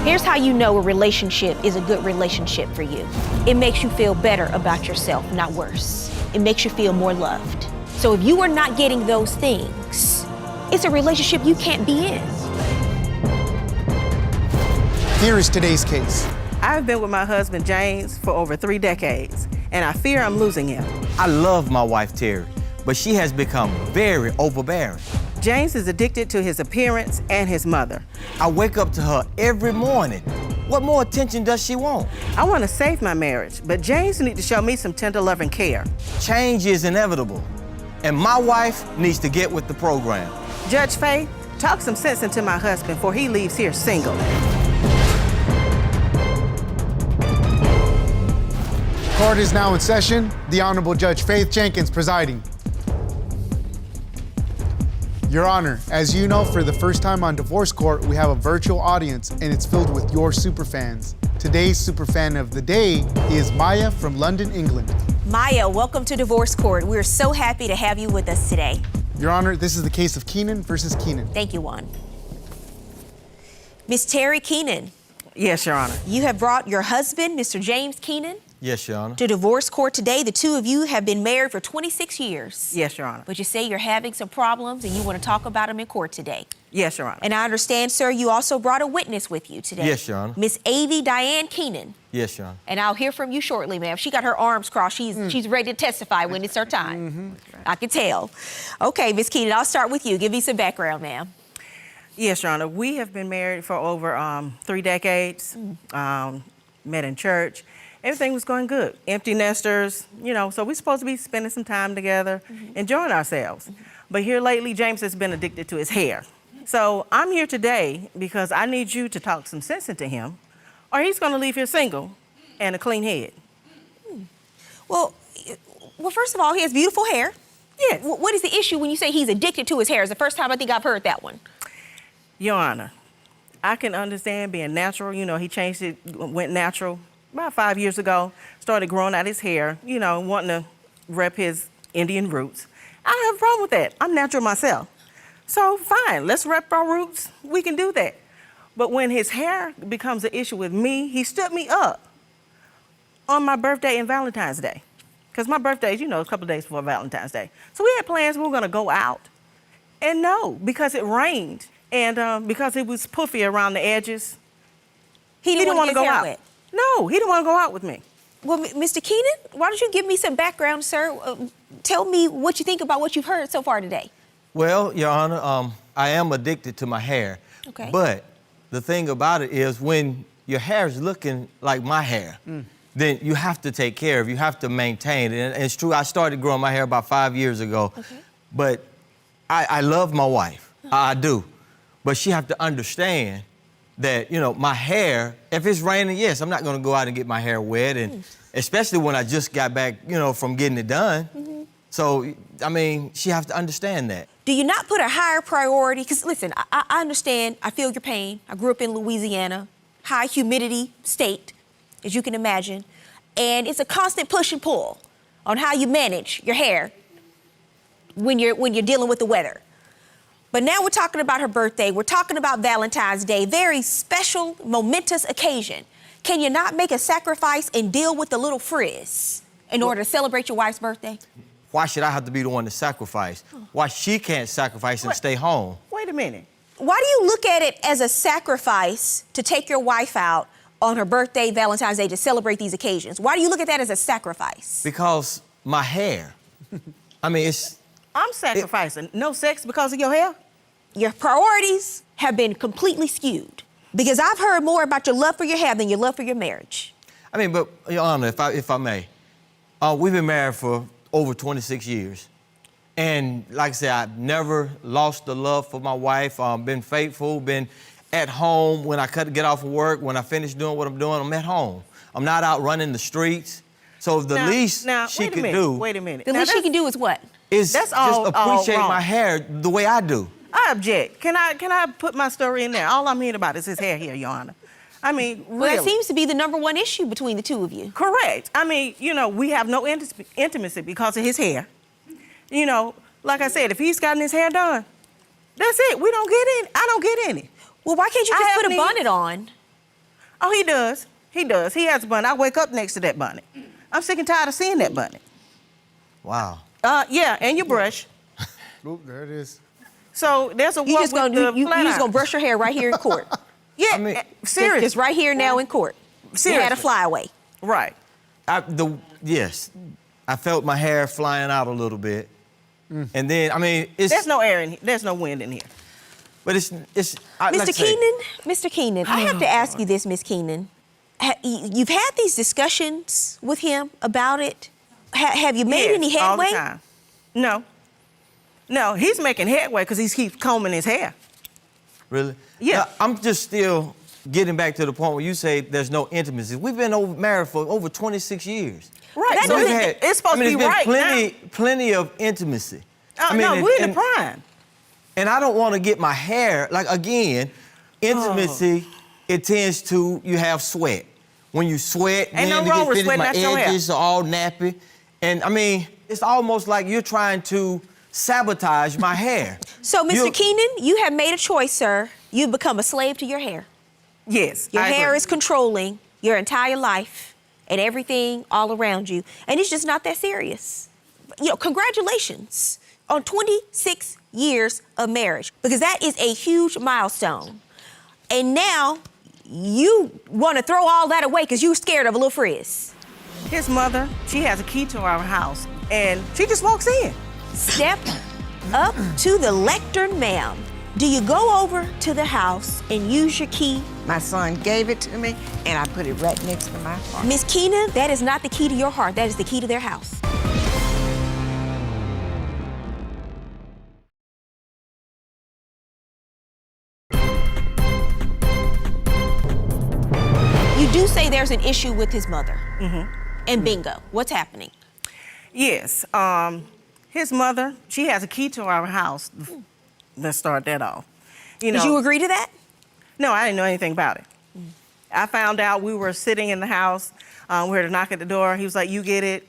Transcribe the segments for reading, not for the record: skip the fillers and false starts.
Here's how you know a relationship is a good relationship for you. It makes you feel better about yourself, not worse. It makes you feel more loved. So if you are not getting those things, it's a relationship you can't be in. Here is today's case. I've been with my husband, James, for over 3 decades, and I fear I'm losing him. I love my wife, Teri, but she has become very overbearing. James is addicted to his appearance and his mother. I wake up to her every morning. What more attention does she want? I want to save my marriage, but James needs to show me some tender love and care. Change is inevitable, and my wife needs to get with the program. Judge Faye, talk some sense into my husband before he leaves here single. Court is now in session. The Honorable Judge Faith Jenkins presiding. Your Honor, as you know, for the first time on Divorce Court, we have a virtual audience, and it's filled with your superfans. Today's superfan of the day is Maya from London, England. Maya, welcome to Divorce Court. We're so happy to have you with us today. Your Honor, this is the case of Keenan versus Keenan. Thank you, Juan. Miss Teri Keenan. Yes, Your Honor. You have brought your husband, Mr. James Keenan, Yes, Your Honor. to divorce court today. The two of you have been married for 26 years. Yes, Your Honor. But you say you're having some problems and you want to talk about them in court today. Yes, Your Honor. And I understand, sir, you also brought a witness with you today. Yes, Your Honor. Miss Avie Diane Keenan. Yes, Your Honor. And I'll hear from you shortly, ma'am. She got her arms crossed. She's ready to testify when it's her time. I can tell. Okay, Miss Keenan, I'll start with you. Give me some background, ma'am. Yes, Your Honor. We have been married for over 3 decades, met in church. Everything was going good. Empty nesters, you know, so we're supposed to be spending some time together, enjoying ourselves. But here lately, James has been addicted to his hair. So I'm here today because I need you to talk some sense into him, or he's going to leave here single and a clean head. Well, first of all, he has beautiful hair. Yes. What is the issue when you say he's addicted to his hair? It's the first time I think I've heard that one. Your Honor, I can understand being natural. You know, he changed it, went natural about 5 years ago, started growing out his hair, you know, wanting to rep his Indian roots. I don't have a problem with that. I'm natural myself. So fine, let's rep our roots. We can do that. But when his hair becomes an issue with me, he stood me up on my birthday and Valentine's Day. Because my birthday is, you know, a couple of days before Valentine's Day. So we had plans we were going to go out. And no, because it rained and because it was puffy around the edges, He didn't want to go out. Wet. No, he didn't want to go out with me. Well, Mr. Keenan, why don't you give me some background, sir? Tell me what you think about what you've heard so far today. Well, Your Honor, I am addicted to my hair. Okay. But the thing about it is when your hair is looking like my hair, then you have to take care of it. You have to maintain it. And it's true, I started growing my hair about 5 years ago. Okay. But I love my wife. I do. But she have to understand that, you know, my hair, if it's raining, yes, I'm not going to go out and get my hair wet, and especially when I just got back, you know, from getting it done. So, I mean, she has to understand that. Do you not put a higher priority? Because, listen, I understand. I feel your pain. I grew up in Louisiana, high humidity state, as you can imagine. And it's a constant push and pull on how you manage your hair when you're dealing with the weather. But now we're talking about her birthday. We're talking about Valentine's Day, very special, momentous occasion. Can you not make a sacrifice and deal with the little frizz in order to celebrate your wife's birthday? Why should I have to be the one to sacrifice? Why she can't sacrifice and stay home? Wait a minute. Why do you look at it as a sacrifice to take your wife out on her birthday, Valentine's Day, to celebrate these occasions? Why do you look at that as a sacrifice? Because my hair. I mean, I'm sacrificing. No sex because of your hair? Your priorities have been completely skewed because I've heard more about your love for your hair than your love for your marriage. I mean, but, Your Honor, if I may, we've been married for over 26 years. And like I said, I've never lost the love for my wife, been faithful, been at home when I get off of work, when I finish doing what I'm doing, I'm at home. I'm not out running the streets. So the least she can do... Wait a minute. The least she can do is what? Is That's just all appreciate wrong. my hair the way I do. I object. Can I put my story in there? All I'm hearing about is his hair here, Your Honor. I mean, really. Well, that seems to be the #1 issue between the two of you. Correct. I mean, you know, we have no intimacy because of his hair. You know, like I said, if he's gotten his hair done, that's it. We don't get any. I don't get any. Well, why can't you I just put a haven't bonnet on Oh, he does. He does. He has a bunny. I wake up next to that bunny. I'm sick and tired of seeing that bunny. Wow. Yeah, and your brush. Oop, there it is. So there's a You one just with gonna the you flat just gonna iron. brush your hair right here in court. Yeah, I mean, seriously. Just right here now in court. You had a Seriously. flyaway. Right. Yes, I felt my hair flying out a little bit, and then I mean, it's There's no air in here. There's no wind in here. but it's Mr. Keenan, I have to ask you this, Miss Keenan. You've had these discussions with him about it. Have you made Yes, any headway? all the time. No. No, he's making headway because he keeps combing his hair. Really? Yeah. Now, I'm just still getting back to the point where you say there's no intimacy. We've been married for over 26 years. Right. That So doesn't- it's supposed to be there's been right plenty of intimacy. now. No, we're in the prime. And I don't want to get my hair, like again, intimacy, it tends to, you have sweat. When you sweat, Ain't no then wrong it with gets sweating, my that's your hair. edges are all nappy. And I mean, it's almost like you're trying to sabotage my hair. So, Mr. You- Keenan, you have made a choice, sir. You've become a slave to your hair. Yes. Your I hair agree. is controlling your entire life and everything all around you. And it's just not that serious. You know, congratulations on 26 years of marriage, because that is a huge milestone. And now you want to throw all that away because you're scared of a little frizz. His mother, she has a key to our house, and she just walks in. Step up to the lectern, ma'am. Do you go over to the house and use your key? My son gave it to me, and I put it right next to my heart. Miss Keenan, that is not the key to your heart. That is the key to their house. You do say there's an issue with his mother. And bingo, what's happening? Yes. His mother, she has a key to our house. Let's start that off. You know, Did you agree to that? No, I didn't know anything about it. I found out we were sitting in the house. We heard a knock at the door. He was like, "You get it."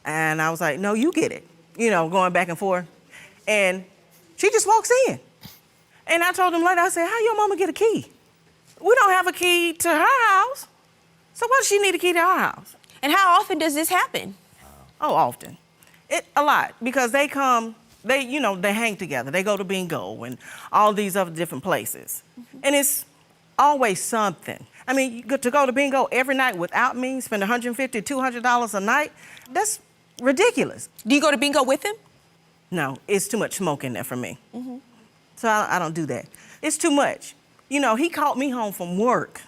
And I was like, "No, you get it." You know, going back and forth. And she just walks in. And I told him later, I said, "How your mama get a key? We don't have a key to her house. So why does she need a key to our house?" And how often does this happen? Oh, often. A lot, because they come, they hang together. They go to bingo and all these other different places. And it's always something. I mean, to go to bingo every night without me, spend $150, $200 a night, that's ridiculous. Do you go to bingo with him? No, it's too much smoke in there for me. So I don't do that. It's too much. You know, he called me home from work.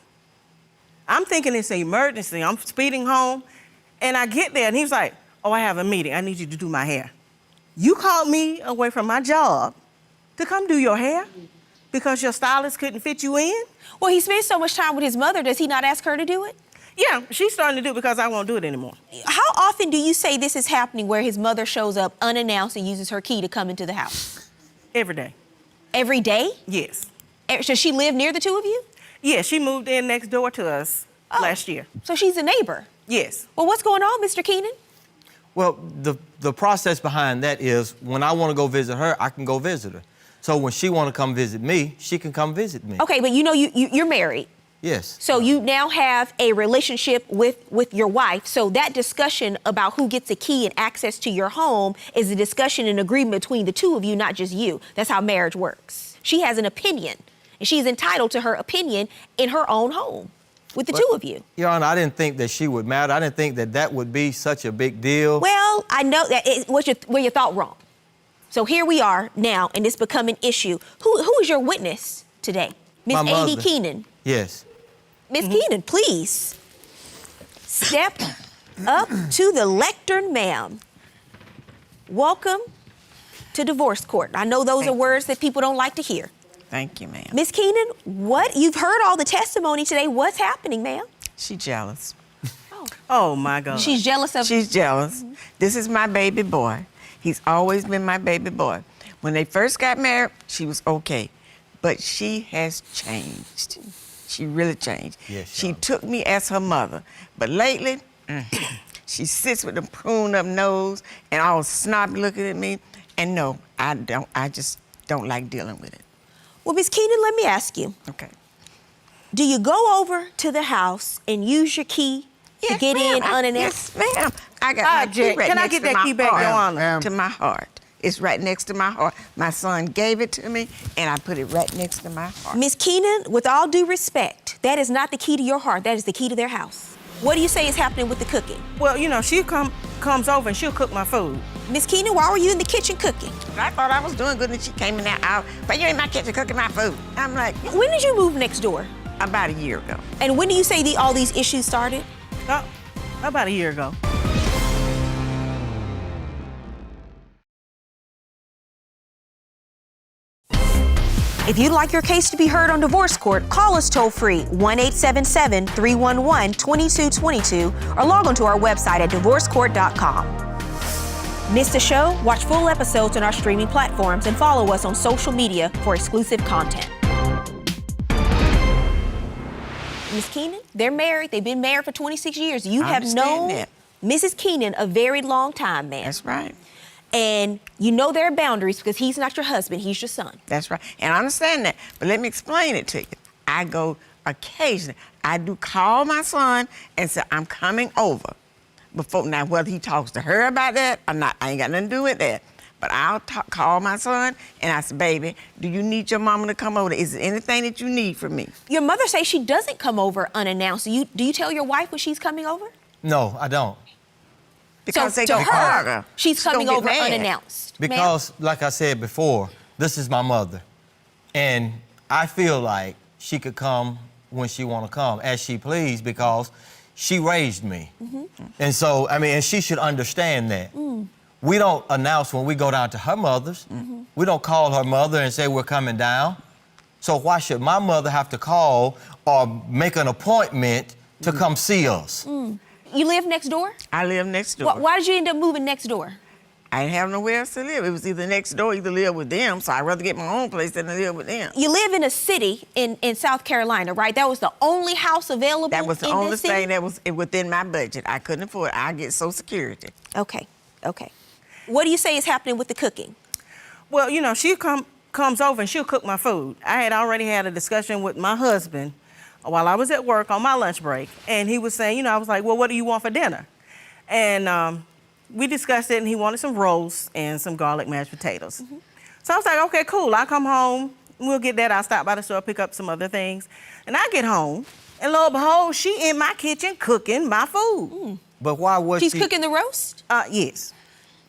I'm thinking it's an emergency. I'm speeding home, and I get there, and he's like, "Oh, I have a meeting. I need you to do my hair." You called me away from my job to come do your hair because your stylist couldn't fit you in? Well, he spends so much time with his mother. Does he not ask her to do it? Yeah, she's starting to do it because I won't do it anymore. How often do you say this is happening where his mother shows up unannounced and uses her key to come into the house? Every day. Every day? Yes. Does she live near the two of you? Yeah, she moved in next door to us last year. So she's a neighbor. Yes. Well, what's going on, Mr. Keenan? Well, the process behind that is when I want to go visit her, I can go visit her. So when she want to come visit me, she can come visit me. Okay, but you know you're married. Yes. So you now have a relationship with your wife. So that discussion about who gets a key and access to your home is a discussion and agreement between the two of you, not just you. That's how marriage works. She has an opinion, and she's entitled to her opinion in her own home with the two of you. Your Honor, I didn't think that she would matter. I didn't think that that would be such a big deal. Well, I know that where you thought wrong. So here we are now, and it's become an issue. Who is your witness today? Miss My A.D. mother. Keenan. Yes. Miss Keenan, please step up to the lectern, ma'am. Welcome to divorce court. I know those are words that people don't like to hear. Thank you, ma'am. Miss Keenan, you've heard all the testimony today. What's happening, ma'am? She jealous. Oh, my God. She's jealous of. She's jealous. This is my baby boy. He's always been my baby boy. When they first got married, she was okay. But she has changed. She really changed. Yes, she Your Honor. took me as her mother. But lately, she sits with a prune up nose and all snobby looking at me. And no, I don't. I just don't like dealing with it. Well, Miss Keenan, let me ask you. Okay. Do you go over to the house and use your key to get in unannounced? Yes, ma'am. I got my key right Can I next get to that my key back, heart. Your Honor? Ma'am. To my heart. It's right next to my heart. My son gave it to me, and I put it right next to my heart. Miss Keenan, with all due respect, that is not the key to your heart. That is the key to their house. What do you say is happening with the cooking? Well, you know, she comes over and she'll cook my food. Miss Keenan, why were you in the kitchen cooking? I thought I was doing good, and she came in there, but you in my kitchen cooking my food. I'm like, When did you move next door? about a year ago. And when do you say all these issues started? Oh, about a year ago. If you'd like your case to be heard on divorce court, call us toll-free 1-877-311-2222 or log on to our website at divorcecourt.com. Miss the show? Watch full episodes on our streaming platforms and follow us on social media for exclusive content. Miss Keenan, they're married. They've been married for 26 years. You I have known understand that. Mrs. Keenan a very long time, ma'am. That's right. And you know there are boundaries because he's not your husband, he's your son. That's right. And I understand that. But let me explain it to you. I go occasionally. I do call my son and say, I'm coming over. Before now, whether he talks to her about that or not, I ain't got nothing to do with that. But I'll call my son and I say, baby, do you need your mama to come over? Is there anything that you need from me? Your mother says she doesn't come over unannounced. Do you tell your wife when she's coming over? No, I don't. Because so they to gonna her, argue. she's gonna coming get over mad. unannounced. Because, like I said before, this is my mother. And I feel like she could come when she want to come, as she please, because she raised me. And so, I mean, and she should understand that. We don't announce when we go down to her mother's. We don't call her mother and say we're coming down. So why should my mother have to call or make an appointment to come see us? You live next door? I live next door. Why did you end up moving next door? I didn't have nowhere else to live. It was either next door, either live with them. So I'd rather get my own place than to live with them. You live in a city in South Carolina, right? That was the only house available That was the in only this city? thing that was within my budget. I couldn't afford it. I get Social Security. Okay. What do you say is happening with the cooking? Well, you know, she comes over and she'll cook my food. I had already had a discussion with my husband while I was at work on my lunch break, and he was saying, you know, I was like, well, what do you want for dinner? And we discussed it, and he wanted some roast and some garlic mashed potatoes. So I was like, okay, cool. I'll come home, we'll get that. I'll stop by the store, pick up some other things. And I get home, and lo and behold, she in my kitchen cooking my food. But why was She's she... cooking the roast? Yes.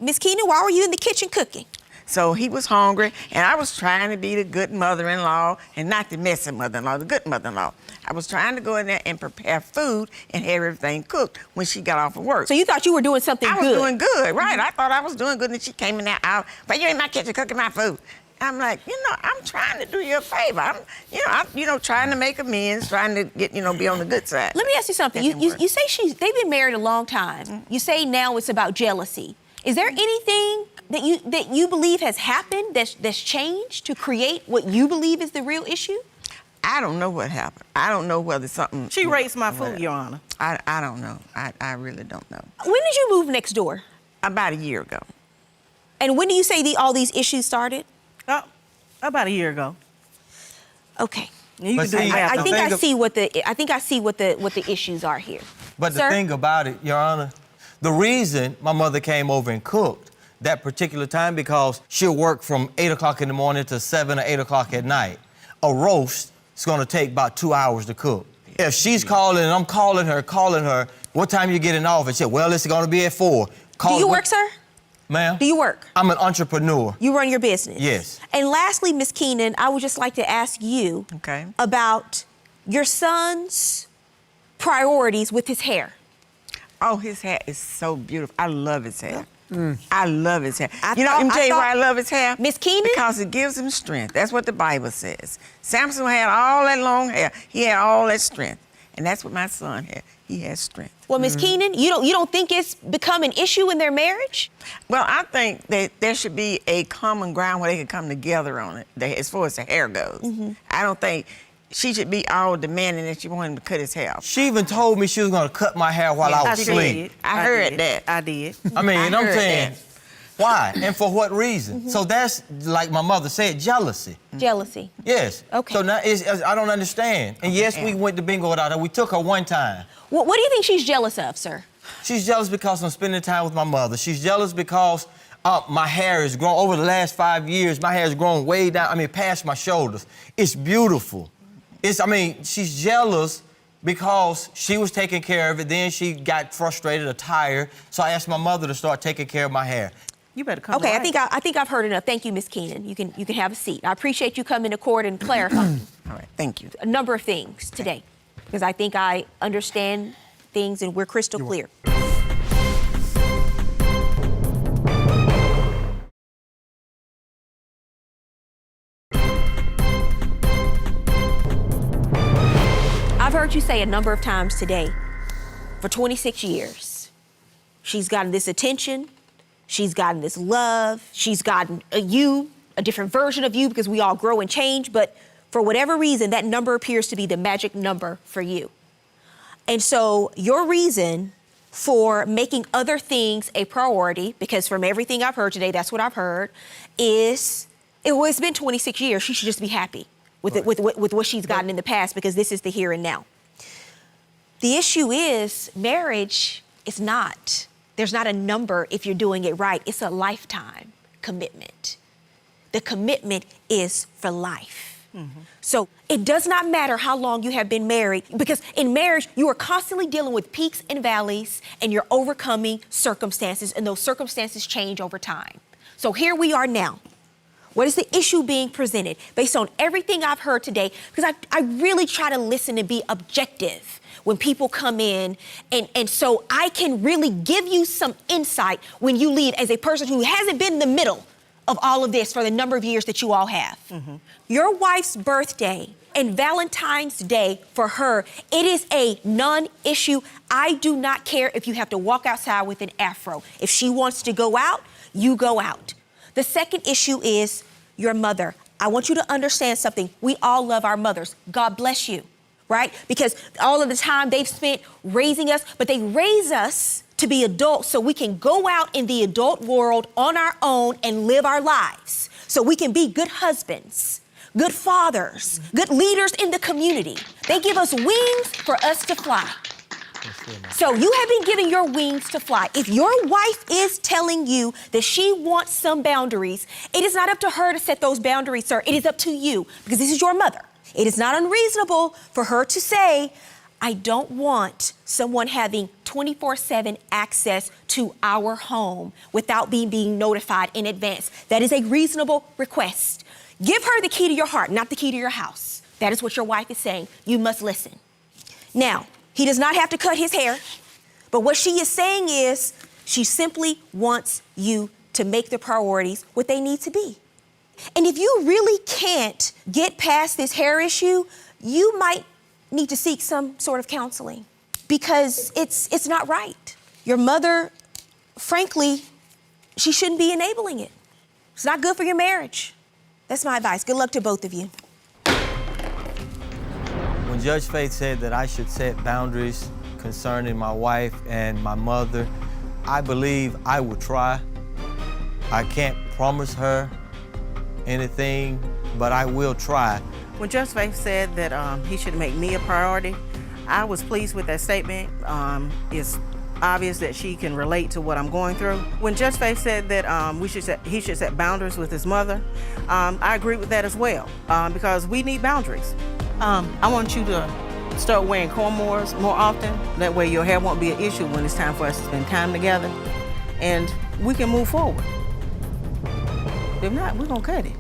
Miss Keenan, why were you in the kitchen cooking? So he was hungry, and I was trying to be the good mother-in-law and not the messy mother-in-law, the good mother-in-law. I was trying to go in there and prepare food and have everything cooked when she got off of work. So you thought you were doing something I good? was doing good, right. I thought I was doing good, and she came in there, but you're in my kitchen cooking my food. I'm like, you know, I'm trying to do you a favor. I'm trying to make amends, trying to get, be on the good side. Let me ask you something. That didn't work. You say they've been married a long time. You say now it's about jealousy. Is there anything that you believe has happened that's changed to create what you believe is the real issue? I don't know what happened. I don't know whether something... She rates my food, Your Honor. I don't know. I really don't know. When did you move next door? About a year ago. And when do you say all these issues started? Oh, about a year ago. Okay. You But can do see, the math I on think that. I see what the issues are here. But the Sir? thing about it, Your Honor, the reason my mother came over and cooked that particular time because she'll work from 8 o'clock in the morning to 7 or 8 o'clock at night. A roast is gonna take about 2 hours to cook. If she's calling and I'm calling her, what time you getting off? And she said, well, it's gonna be at 4. Do you work, sir? Ma'am? Do you work? I'm an entrepreneur. You run your business? Yes. And lastly, Miss Keenan, I would just like to ask you Okay. about your son's priorities with his hair. Oh, his hair is so beautiful. I love his hair. I love his hair. I Let me thought- tell you why I love his hair? Miss Keenan? Because it gives him strength. That's what the Bible says. Samson had all that long hair. He had all that strength. And that's what my son had. He has strength. Well, Miss Keenan, you don't think it's become an issue in their marriage? Well, I think that there should be a common ground where they can come together on it, as far as the hair goes. I don't think she should be all demanding that she want him to cut his hair off. She even told me she was gonna cut my hair while I was I asleep. did. I heard that. I did. I mean, I I'm heard saying, that. Why? And for what reason? So that's, like my mother said, jealousy. Jealousy. Yes. Okay. So now I don't understand. And yes, we went to bingo without her. We took her one time. What do you think she's jealous of, sir? She's jealous because I'm spending time with my mother. She's jealous because my hair has grown. Over the last 5 years, my hair has grown way down, past my shoulders. It's beautiful. She's jealous because she was taking care of it. Then she got frustrated or tired. So I asked my mother to start taking care of my hair. You better come. Okay, right. I think I've heard enough. Thank you, Miss Keenan. You can have a seat. I appreciate you coming to court and clarifying All right, thank you. a number of things today, because I think I understand things and we're crystal clear. I've heard you say a number of times today, for 26 years, she's gotten this attention, she's gotten this love, she's gotten a different version of you, because we all grow and change, but for whatever reason, that number appears to be the magic number for you. And so your reason for making other things a priority, because from everything I've heard today, that's what I've heard, is, it's been 26 years, she should just be happy with what she's gotten in the past, because this is the here and now. The issue is marriage is not. There's not a number if you're doing it right. It's a lifetime commitment. The commitment is for life. Mm-hmm. So it does not matter how long you have been married, because in marriage, you are constantly dealing with peaks and valleys, and you're overcoming circumstances, and those circumstances change over time. So here we are now. What is the issue being presented? Based on everything I've heard today, because I really try to listen and be objective when people come in, and so I can really give you some insight when you lead as a person who hasn't been in the middle of all of this for the number of years that you all have. Mm-hmm. Your wife's birthday and Valentine's Day for her, it is a non-issue. I do not care if you have to walk outside with an afro. If she wants to go out, you go out. The second issue is your mother. I want you to understand something. We all love our mothers. God bless you, right? Because all of the time they've spent raising us, but they raise us to be adults so we can go out in the adult world on our own and live our lives. So we can be good husbands, good fathers, good leaders in the community. They give us wings for us to fly. So you have been given your wings to fly. If your wife is telling you that she wants some boundaries, it is not up to her to set those boundaries, sir. It is up to you, because this is your mother. It is not unreasonable for her to say, I don't want someone having 24/7 access to our home without being notified in advance. That is a reasonable request. Give her the key to your heart, not the key to your house. That is what your wife is saying. You must listen. Now, he does not have to cut his hair, but what she is saying is she simply wants you to make the priorities what they need to be. And if you really can't get past this hair issue, you might need to seek some sort of counseling, because it's not right. Your mother, frankly, she shouldn't be enabling it. It's not good for your marriage. That's my advice. Good luck to both of you. When Judge Faith said that I should set boundaries concerning my wife and my mother, I believe I will try. I can't promise her anything, but I will try. When Judge Faith said that he should make me a priority, I was pleased with that statement. It's obvious that she can relate to what I'm going through. When Judge Faith said that he should set boundaries with his mother, I agree with that as well, because we need boundaries. I want you to start wearing cornrows more often. That way your hair won't be an issue when it's time for us to spend time together, and we can move forward. If not, we're gonna cut it.